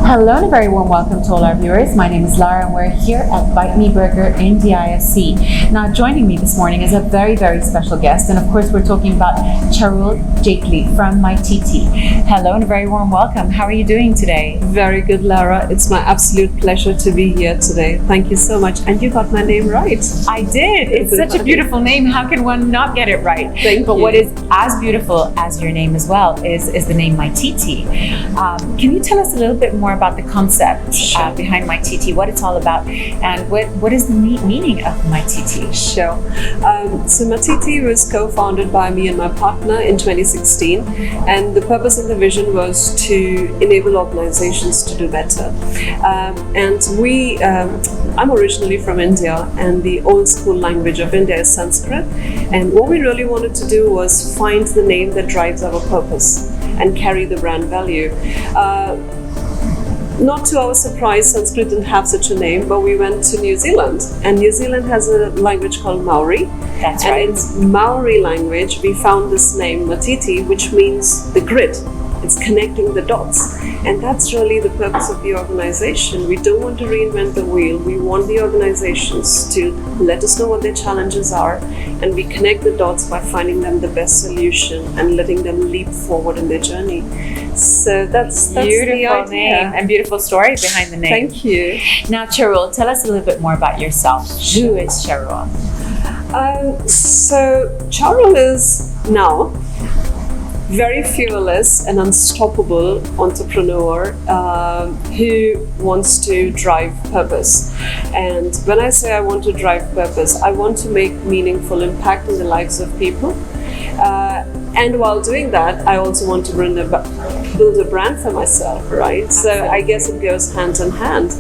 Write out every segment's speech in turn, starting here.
Hello and a very warm welcome to all our viewers. My name is Lara and we're here at Bite Me Burger in the ISC. Now joining me this morning is a very, very special guest, and of course we're talking about Charul Jaitly from Sumatiti. Hello and a very warm welcome. How are you doing today? Very good, Lara. It's my absolute pleasure to be here today. Thank you so much. And you got my name right. I did. It's such a beautiful name. How can one not get it right? Thank but you. What is as beautiful as your name as well is the name Sumatiti. Can you tell us a little bit more about the concept behind Sumatiti, what it's all about, and what is the meaning of Sumatiti? Sure. Sumatiti was co-founded by me and my partner in 2016, and the purpose and the vision was to enable organizations to do better. I'm originally from India, and the old school language of India is Sanskrit, and what we really wanted to do was find the name that drives our purpose and carry the brand value. Not to our surprise, Sanskrit didn't have such a name, but we went to New Zealand, and New Zealand has a language called Maori. That's and right. in Maori language, we found this name, Matiti, which means the grid. It's connecting the dots. And that's really the purpose of the organization. We don't want to reinvent the wheel. We want the organizations to let us know what their challenges are, and we connect the dots by finding them the best solution and letting them leap forward in their journey. So that's beautiful the idea. name and beautiful story behind the name. Thank you. Now, Charul, tell us a little bit more about yourself. Who is Charul? So Charul is now very fearless and unstoppable entrepreneur who wants to drive purpose. And when I say I want to drive purpose, I want to make meaningful impact in the lives of people. And while doing that, I also want to build a brand for myself, right? So I guess it goes hand in hand.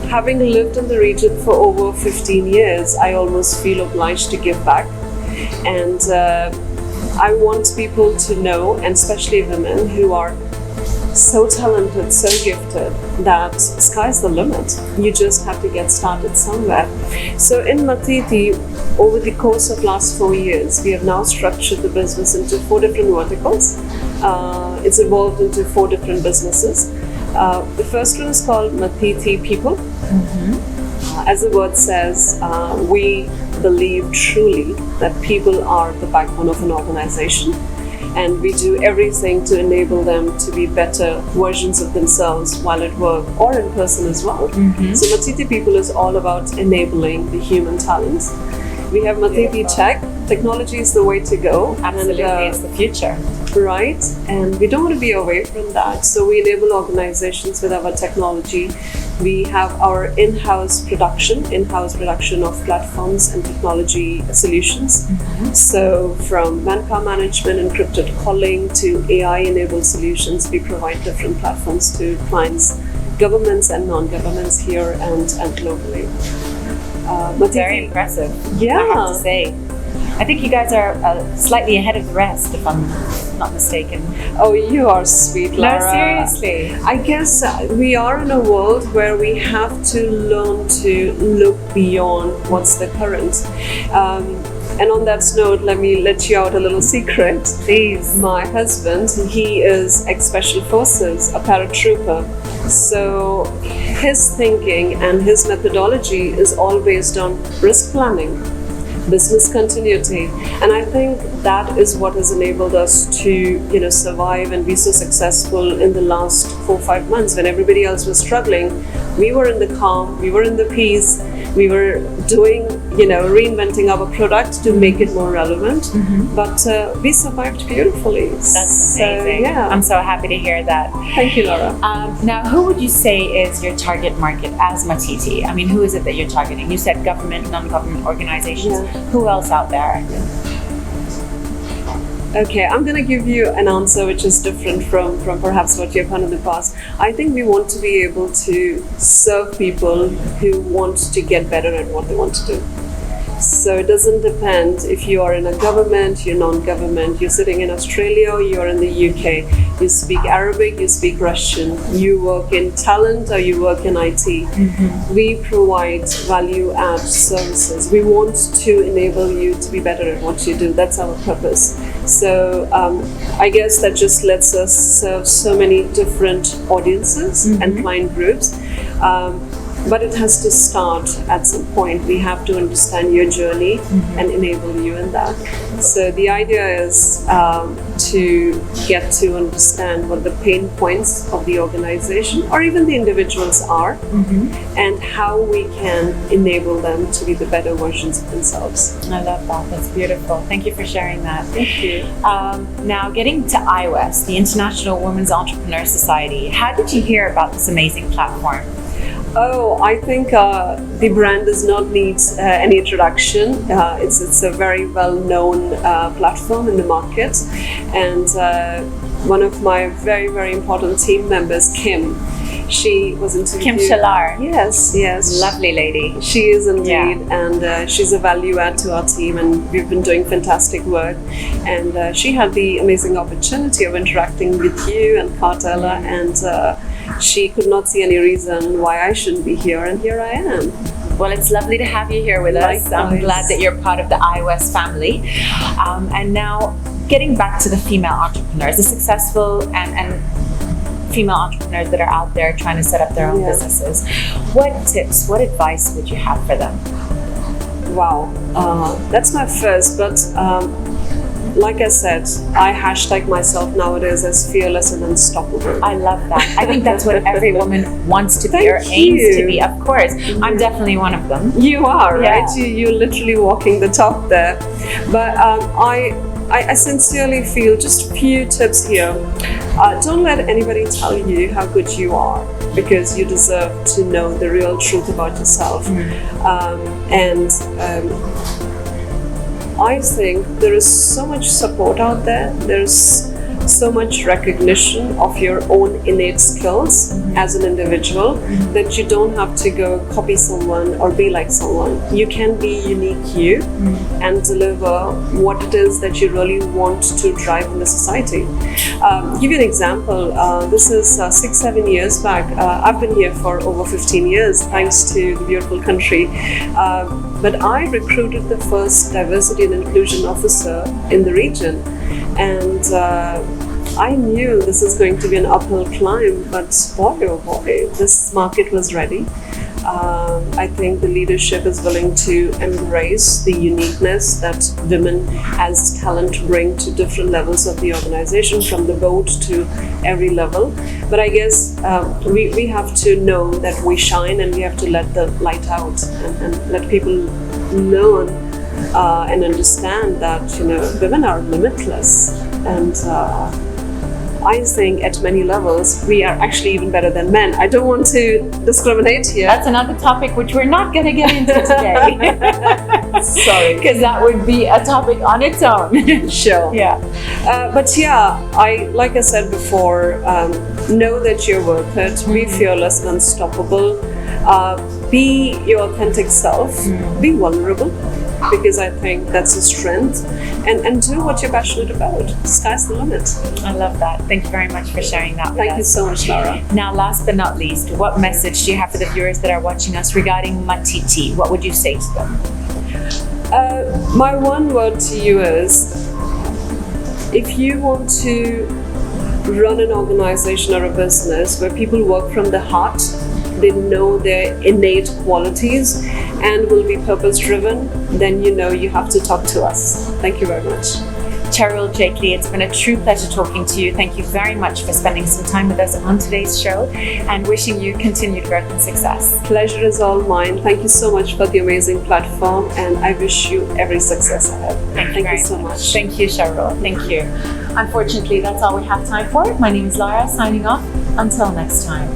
Having lived in the region for over 15 years, I almost feel obliged to give back. And I want people to know, and especially women who are so talented, so gifted, that sky's the limit. You just have to get started somewhere. So in Sumatiti, over the course of last 4 years, we have now structured the business into 4 different verticals. It's evolved into 4 different businesses. The first one is called Sumatiti People. As the word says, we believe truly that people are the backbone of an organization, and we do everything to enable them to be better versions of themselves while at work or in person as well. So Sumatiti People is all about enabling the human talent. We have Sumatiti Tech. Technology is the way to go. Absolutely, it's the future. Right, and we don't want to be away from that. So we enable organizations with our technology. We have our in-house production of platforms and technology solutions. So from manpower management, encrypted calling to AI-enabled solutions, we provide different platforms to clients, governments and non-governments here and globally. Very impressive, yeah. I have to say. I think you guys are slightly ahead of the rest, if I'm not mistaken. Oh, you are sweet, Lara. No, seriously. I guess we are in a world where we have to learn to look beyond what's the current. And on that note, let me let you out a little secret. Please. My husband, he is ex-Special Forces, a paratrooper. So his thinking and his methodology is all based on risk planning, business continuity, and I think that is what has enabled us to survive and be so successful in the last 4 or 5 months when everybody else was struggling. We were in the calm, we were in the peace, we were doing reinventing our product to make it more relevant, but we survived beautifully. That's amazing. Yeah, I'm so happy to hear that. Thank you, Laura. Now, who would you say is your target market as Sumatiti? I mean, who is it that you're targeting? You said government, non-government organizations. Yeah. Who else out there? Okay, I'm going to give you an answer which is different from perhaps what you've done in the past. I think we want to be able to serve people who want to get better at what they want to do. So So it doesn't depend if you are in a government, you're non-government, you're sitting in Australia, you're in the UK, you speak Arabic, you speak Russian, you work in talent or you work in IT. We provide value add services. We want to enable you to be better at what you do. That's our purpose. So I guess that just lets us serve so many different audiences and client groups. But it has to start at some point. We have to understand your journey and enable you in that. So the idea is to get to understand what the pain points of the organization or even the individuals are, and how we can enable them to be the better versions of themselves. I love that. That's beautiful. Thank you for sharing that. Thank you. Now, getting to IWES, the International Women's Entrepreneur Society, how did you hear about this amazing platform? Oh, I think the brand does not need any introduction. It's a very well-known platform in the market, and one of my very, very important team members, Kim, she was interviewed. Kim Shalar. Yes. Lovely lady. She is indeed, and she's a value add to our team, and we've been doing fantastic work. And she had the amazing opportunity of interacting with you and Cardela, and she could not see any reason why I shouldn't be here, and here I am. Well, it's lovely to have you here with us. I'm glad that you're part of the IWES family. And now, getting back to the female entrepreneurs, the successful and female entrepreneurs that are out there trying to set up their own businesses. What tips, what advice would you have for them? Wow, that's my first, but like I said, I hashtag myself nowadays as fearless and unstoppable. I love that. I think that's what every woman wants to be or aims to be. Of course, I'm definitely one of them. You are, right? You're literally walking the talk there. But I sincerely feel just a few tips here. Don't let anybody tell you how good you are, because you deserve to know the real truth about yourself. I think there is so much support out there. There's so much recognition of your own innate skills as an individual that you don't have to go copy someone or be like someone. You can be unique you and deliver what it is that you really want to drive in the society. Give you an example. This is 6-7 years back. I've been here for over 15 years, thanks to the beautiful country. But I recruited the first diversity and inclusion officer in the region. And I knew this is going to be an uphill climb, but boy, oh boy, this market was ready. I think the leadership is willing to embrace the uniqueness that women as talent bring to different levels of the organization, from the board to every level. But I guess we have to know that we shine, and we have to let the light out and let people learn and understand that women are limitless, and I think at many levels we are actually even better than men. I don't want to discriminate here. That's another topic which we're not going to get into today. Sorry, because that would be a topic on its own. Sure. Yeah. But yeah, like I said before, know that you're worth it. Be fearless and unstoppable. Be your authentic self. Be vulnerable, because I think that's a strength, and do what you're passionate about. Sky's the limit. I love that. Thank you very much for sharing that with us. Thank you so much, Laura. Now, last but not least, what message do you have for the viewers that are watching us regarding Sumatiti? What would you say to them? My one word to you is, if you want to run an organization or a business where people work from the heart, they know their innate qualities and will be purpose-driven, then you have to talk to us. Thank you very much. Charul, Jaitly, it's been a true pleasure talking to you. Thank you very much for spending some time with us on today's show, and wishing you continued growth and success. Pleasure is all mine. Thank you so much for the amazing platform, and I wish you every success ahead. Thank you so much. Thank you, Charul. Thank you. Unfortunately, that's all we have time for. My name is Lara, signing off. Until next time.